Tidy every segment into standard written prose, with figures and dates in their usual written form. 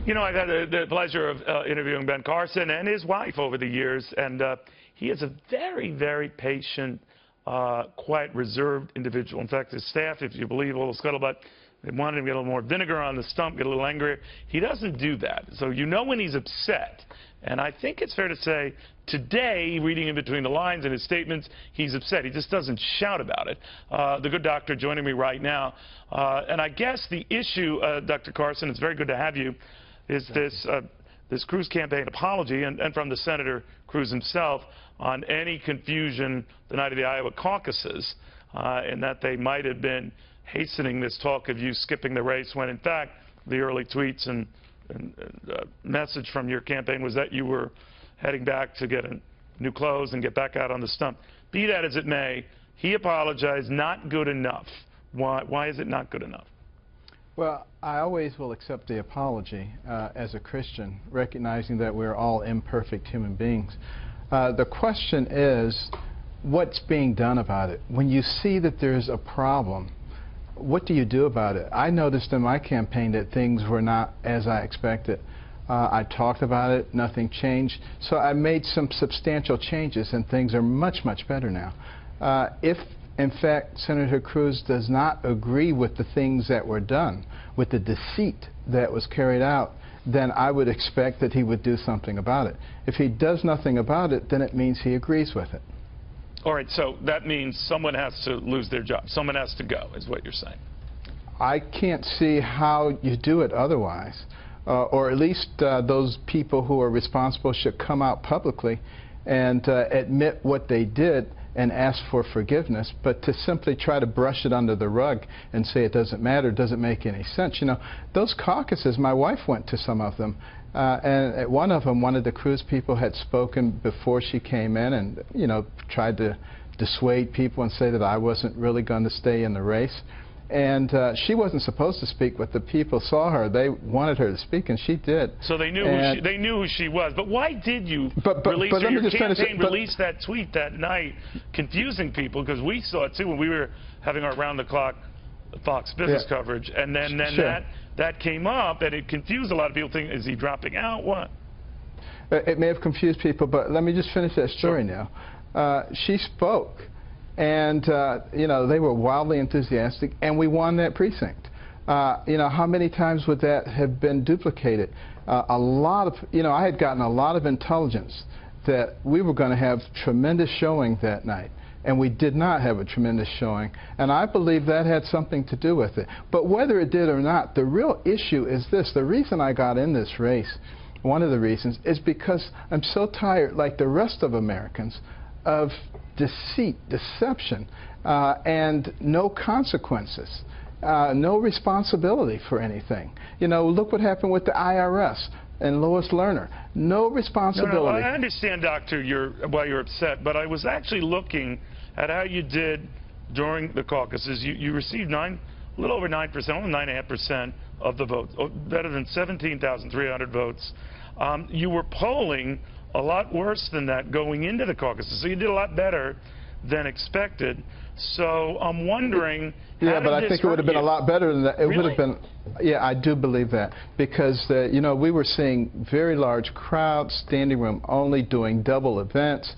You know, I've had the pleasure of interviewing Ben Carson and his wife over the years, and he is a very, very patient, quiet, reserved individual. In fact, his staff, if you believe a little scuttlebutt, they wanted him to get a little more vinegar on the stump, get a little angrier. He doesn't do that. So you know when he's upset. And I think it's fair to say today, reading in between the lines in his statements, he's upset. He just doesn't shout about it. The good doctor joining me right now. And I guess the issue, Dr. Carson, it's very good to have you, is this Cruz campaign apology, and from the Senator Cruz himself, on any confusion the night of the Iowa caucuses, and that they might have been hastening this talk of you skipping the race when, in fact, the early tweets and message from your campaign was that you were heading back to get new clothes and get back out on the stump. Be that as it may, he apologized. Not good enough. Why is it not good enough? Well, I always will accept the apology as a Christian, recognizing that we're all imperfect human beings. The question is, what's being done about it? When you see that there's a problem, what do you do about it? I noticed in my campaign that things were not as I expected. I talked about it, nothing changed. So I made some substantial changes, and things are much, much better now. If, in fact, Senator Cruz does not agree with the things that were done, with the deceit that was carried out, then I would expect that he would do something about it. If he does nothing about it, then it means he agrees with it. All right, so that means someone has to lose their job. Someone has to go, is what you're saying. I can't see how you do it otherwise. Or at least those people who are responsible should come out publicly and admit what they did and ask for forgiveness. But to simply try to brush it under the rug and say it doesn't matter doesn't make any sense. You know, those caucuses, my wife went to some of them. And at one of them, one of the Cruz people had spoken before she came in and, you know, tried to dissuade people and say that I wasn't really going to stay in the race. And she wasn't supposed to speak, but the people saw her. They wanted her to speak, and she did. So they knew who she was. But why did you your campaign release that tweet that night, confusing people? Because we saw it, too, when we were having our round-the-clock Fox Business coverage. And then that came up, and it confused a lot of people thinking, is he dropping out? What? It may have confused people, but let me just finish that story now. She spoke. And, you know, they were wildly enthusiastic, and we won that precinct. You know, how many times would that have been duplicated? A lot of, you know, I had gotten a lot of intelligence that we were going to have tremendous showing that night, and we did not have a tremendous showing. And I believe that had something to do with it. But whether it did or not, the real issue is this. The reason I got in this race, one of the reasons, is because I'm so tired, like the rest of Americans, of deceit, deception, and no consequences, no responsibility for anything. You know, look what happened with the IRS and Lois Lerner. No responsibility. No, I understand, Doctor, why you're upset, but I was actually looking at how you did during the caucuses. You received a little over 9%, only 9.5% of the votes, better than 17,300 votes. You were polling a lot worse than that going into the caucuses, so you did a lot better than expected. So I'm wondering, yeah, but I think it would have been a lot better than that. It would have been, yeah, I do believe that, because you know, we were seeing very large crowds, standing room only, doing double events,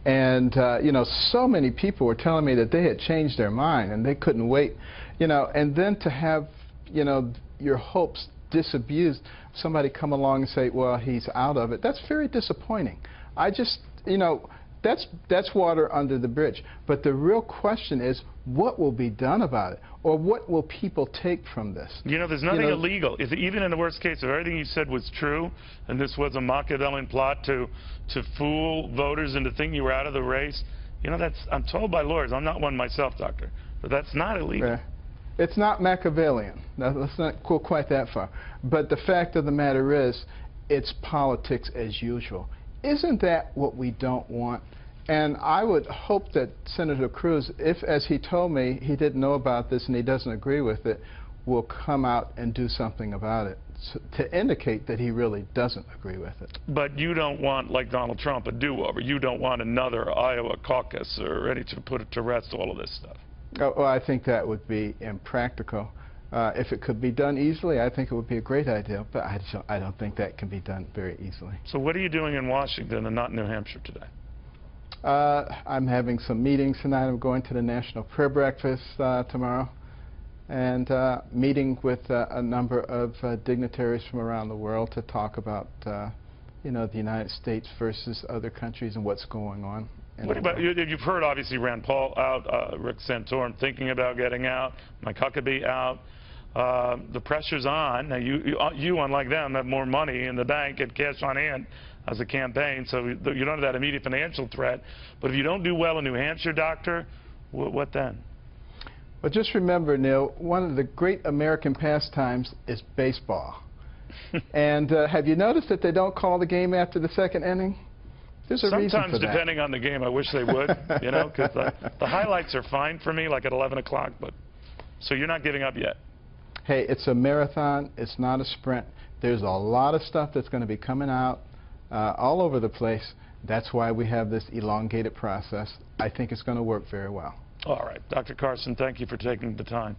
and you know, so many people were telling me that they had changed their mind and they couldn't wait, you know, and then to have, you know, your hopes disabused, somebody come along and say, well, he's out of it. That's very disappointing. I just, you know, that's water under the bridge. But the real question is, what will be done about it? Or what will people take from this? You know, there's nothing illegal. Even in the worst case, if everything you said was true, and this was a Machiavellian plot to fool voters into thinking you were out of the race, you know, I'm told by lawyers, I'm not one myself, Doctor, but that's not illegal. Yeah. It's not Machiavellian. Now, let's not go quite that far. But the fact of the matter is, it's politics as usual. Isn't that what we don't want? And I would hope that Senator Cruz, if, as he told me, he didn't know about this and he doesn't agree with it, will come out and do something about it to indicate that he really doesn't agree with it. But you don't want, like Donald Trump, a do-over. You don't want another Iowa caucus or ready to put it to rest all of this stuff. Oh, well, I think that would be impractical. If it could be done easily, I think it would be a great idea, but I don't think that can be done very easily. So what are you doing in Washington and not New Hampshire today? I'm having some meetings tonight. I'm going to the National Prayer Breakfast tomorrow, and meeting with a number of dignitaries from around the world to talk about you know, the United States versus other countries and what's going on. What about, you've heard obviously Rand Paul out, Rick Santorum thinking about getting out, Mike Huckabee out. The pressure's on. Now you, unlike them, have more money in the bank and cash on hand as a campaign, so you don't have that immediate financial threat. But if you don't do well in New Hampshire, Doctor, what then? Well, just remember, Neil, one of the great American pastimes is baseball. And have you noticed that they don't call the game after the second inning? There's a reason for that. Sometimes, depending on the game, I wish they would, you know, because the highlights are fine for me, like at 11 o'clock. But so you're not giving up yet? Hey, it's a marathon. It's not a sprint. There's a lot of stuff that's going to be coming out all over the place. That's why we have this elongated process. I think it's going to work very well. All right. Dr. Carson, thank you for taking the time.